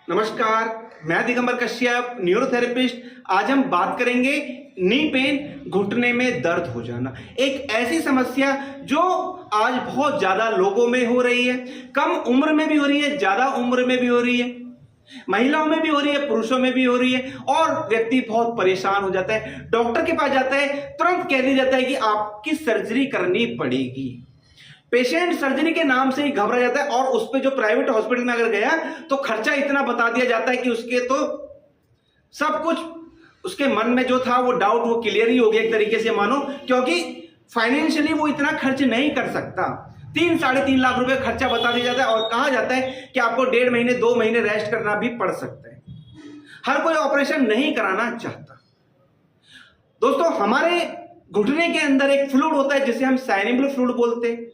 नमस्कार, मैं दिगंबर कश्यप, न्यूरोथेरेपिस्ट। आज हम बात करेंगे नी पेन, घुटने में दर्द हो जाना। एक ऐसी समस्या जो आज बहुत ज्यादा लोगों में हो रही है। कम उम्र में भी हो रही है, ज्यादा उम्र में भी हो रही है, महिलाओं में भी हो रही है, पुरुषों में भी हो रही है। और व्यक्ति बहुत परेशान हो जाता है, डॉक्टर के पास जाता है, तुरंत कह दिया जाता है कि आपकी सर्जरी करनी पड़ेगी। पेशेंट सर्जरी के नाम से ही घबरा जाता है और उस पे जो प्राइवेट हॉस्पिटल में अगर गया तो खर्चा इतना बता दिया जाता है कि उसके तो सब कुछ, उसके मन में जो था वो डाउट वो क्लियर ही हो गया एक तरीके से मानो, क्योंकि फाइनेंशियली वो इतना खर्च नहीं कर सकता। 3-3.5 लाख रुपए खर्चा बता दिया जाता है और कहा जाता है कि आपको 1.5 महीने 2 महीने रेस्ट करना भी पड़ सकता है। हर कोई ऑपरेशन नहीं कराना चाहता। दोस्तों, हमारे घुटने के अंदर एक फ्लूइड होता है जिसे हम साइनेबल फ्लूइड बोलते हैं।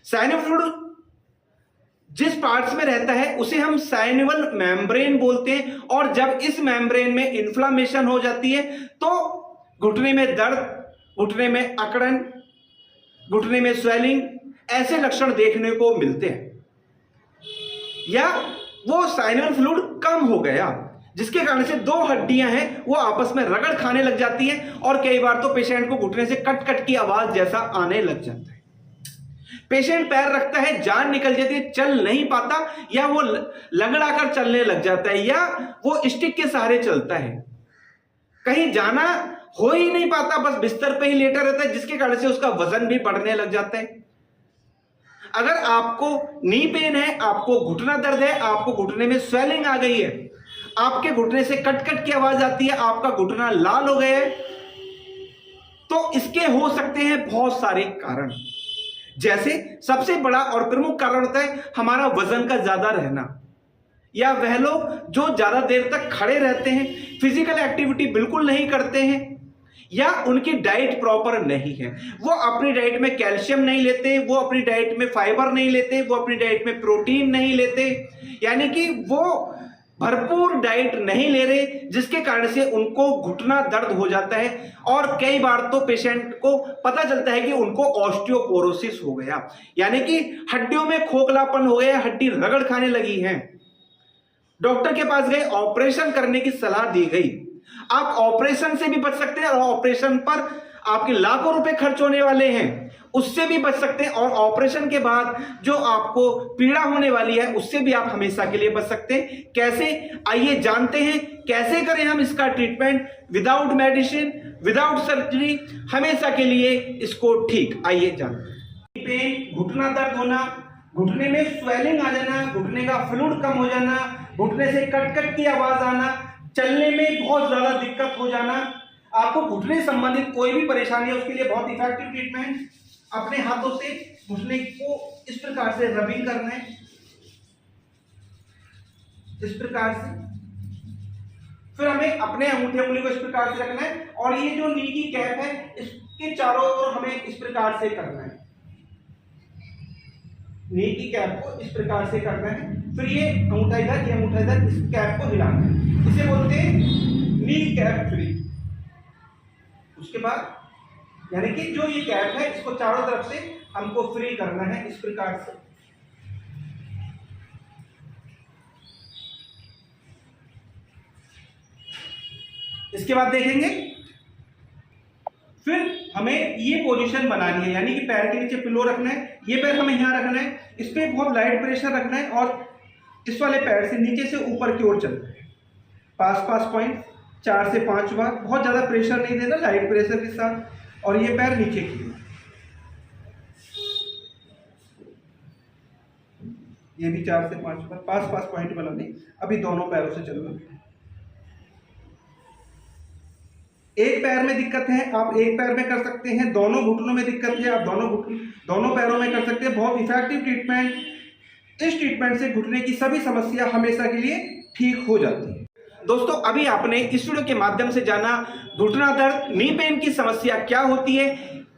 साइनेबल फ्लूइड जिस पार्ट्स में रहता है उसे हम साइनेबल मेम्ब्रेन बोलते हैं। और जब इस मेम्ब्रेन में इन्फ्लामेशन हो जाती है तो घुटने में दर्द, घुटने में अकड़न, घुटने में स्वेलिंग, ऐसे लक्षण देखने को मिलते हैं। या वो साइनेबल फ्लूइड कम हो गया जिसके कारण से 2 हड्डियां हैं वो आपस में रगड़ खाने लग जाती हैं और कई बार तो पेशेंट को घुटने से कट कट की आवाज जैसा आने लग जाता है। पेशेंट पैर रखता है, जान निकल जाती है, चल नहीं पाता, या वो लंगड़ा कर चलने लग जाता है, या वो स्टिक के सहारे चलता है। कहीं जाना हो ही नहीं पाता, बस बिस्तर पे ही लेटा रहता है, जिसके कारण से उसका वजन भी बढ़ने लग जाता है। अगर आपको नी पेन है, आपको घुटना दर्द है, आपको घुटने में स्वेलिंग आ गई है, आपके घुटने से कट कट की आवाज आती है, आपका घुटना लाल हो गया है, तो इसके हो सकते हैं बहुत सारे कारण। जैसे सबसे बड़ा और प्रमुख कारण होता है हमारा वजन का ज्यादा रहना, या वह लोग जो ज्यादा देर तक खड़े रहते हैं, फिजिकल एक्टिविटी बिल्कुल नहीं करते हैं, या उनकी डाइट प्रॉपर नहीं है। वो अपनी डाइट में कैल्शियम नहीं लेते, वो अपनी डाइट में फाइबर नहीं लेते, वो अपनी डाइट में प्रोटीन नहीं लेते, यानी कि वो भरपूर डाइट नहीं ले रहे, जिसके कारण से उनको घुटना दर्द हो जाता है। और कई बार तो पेशेंट को पता चलता है कि उनको ऑस्टियोपोरोसिस हो गया, यानी कि हड्डियों में खोखलापन हो गया, हड्डी रगड़ खाने लगी है। डॉक्टर के पास गए, ऑपरेशन करने की सलाह दी गई। आप ऑपरेशन से भी बच सकते हैं और ऑपरेशन पर आपके लाखों रुपए खर्च होने वाले हैं, उससे भी बच सकते हैं। और ऑपरेशन के बाद जो आपको पीड़ा होने वाली है उससे भी आप हमेशा के लिए बच सकते हैं। कैसे, आइए जानते हैं कैसे करें हम इसका treatment without medicine, without surgery, हमेशा के लिए इसको ठीक। आइए जानते हैं। पेन, घुटना दर्द होना, घुटने में स्वेलिंग आ जाना, घुटने का फ्लूइड कम हो जाना, घुटने से कट कट की आवाज आना, चलने में बहुत ज्यादा दिक्कत हो जाना, आपको घुटने संबंधित कोई भी परेशानी है उसके लिए बहुत इफेक्टिव ट्रीटमेंट। अपने हाथों से घुटने को इस प्रकार से रबिंग करना है, इस प्रकार से। फिर हमें अपने अंगूठे उंगली को इस प्रकार से रखना है और ये जो नी की कैप है इसके चारों ओर हमें इस प्रकार से करना है। नी की कैप को इस प्रकार से करना है। फिर ये अंगूठा इधर, ये अंगूठा इधर, इस कैप को हिलाना है। इसे बोलते हैं नी कैप फ्री। उसके बाद यानी कि जो ये कैप है इसको चारों तरफ से हमको फ्री करना है इस प्रकार से। इसके बाद देखेंगे, फिर हमें ये पोजीशन बनानी है, यानी कि पैर के नीचे पिलो रखना है, ये पैर हमें यहां रखना है, इस पे बहुत लाइट प्रेशर रखना है और इस वाले पैर से नीचे से ऊपर की ओर चलना है। पास पॉइंट 4 से 5 बार, बहुत ज्यादा प्रेशर नहीं देना, लाइट प्रेशर के साथ। और ये पैर नीचे की, ये भी 4 से 5 बार पास पॉइंट बनाने। अभी दोनों पैरों से चलना। एक पैर में दिक्कत है आप एक पैर में कर सकते हैं, दोनों घुटनों में दिक्कत है आप दोनों पैरों में कर सकते हैं। बहुत इफेक्टिव ट्रीटमेंट। इस ट्रीटमेंट से घुटने की सभी समस्या हमेशा के लिए ठीक हो जाती है। दोस्तों, अभी आपने इस वीडियो के माध्यम से जाना घुटना दर्द, नी पेन की समस्या क्या होती है,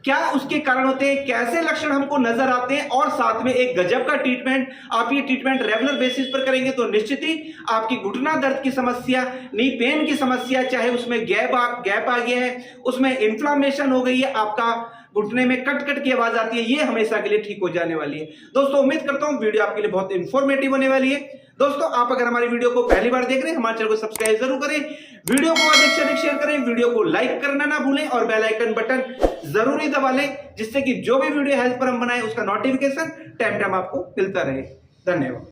क्या उसके कारण होते हैं, कैसे लक्षण हमको नजर आते हैं, और साथ में एक गजब का ट्रीटमेंट। आप ये ट्रीटमेंट रेगुलर बेसिस पर करेंगे तो निश्चित ही आपकी घुटना दर्द की समस्या, नी पेन की समस्या, चाहे उसमें गैप आ गया है, उसमें इन्फ्लामेशन हो गई है, आपका घुटने में कट कट की आवाज आती है, ये हमेशा के लिए ठीक हो जाने वाली है। दोस्तों, उम्मीद करता हूं वीडियो आपके लिए बहुत इंफॉर्मेटिव होने वाली है। दोस्तों, आप अगर हमारी वीडियो को पहली बार देख रहे हैं, हमारे चैनल को सब्सक्राइब जरूर करें, वीडियो को अधिक से अधिक शेयर करें, वीडियो को लाइक करना ना भूलें और बेल आइकन बटन जरूरी दबा लें, जिससे कि जो भी वीडियो हेल्थ पर हम बनाए उसका नोटिफिकेशन टाइम टाइम आपको मिलता रहे। धन्यवाद।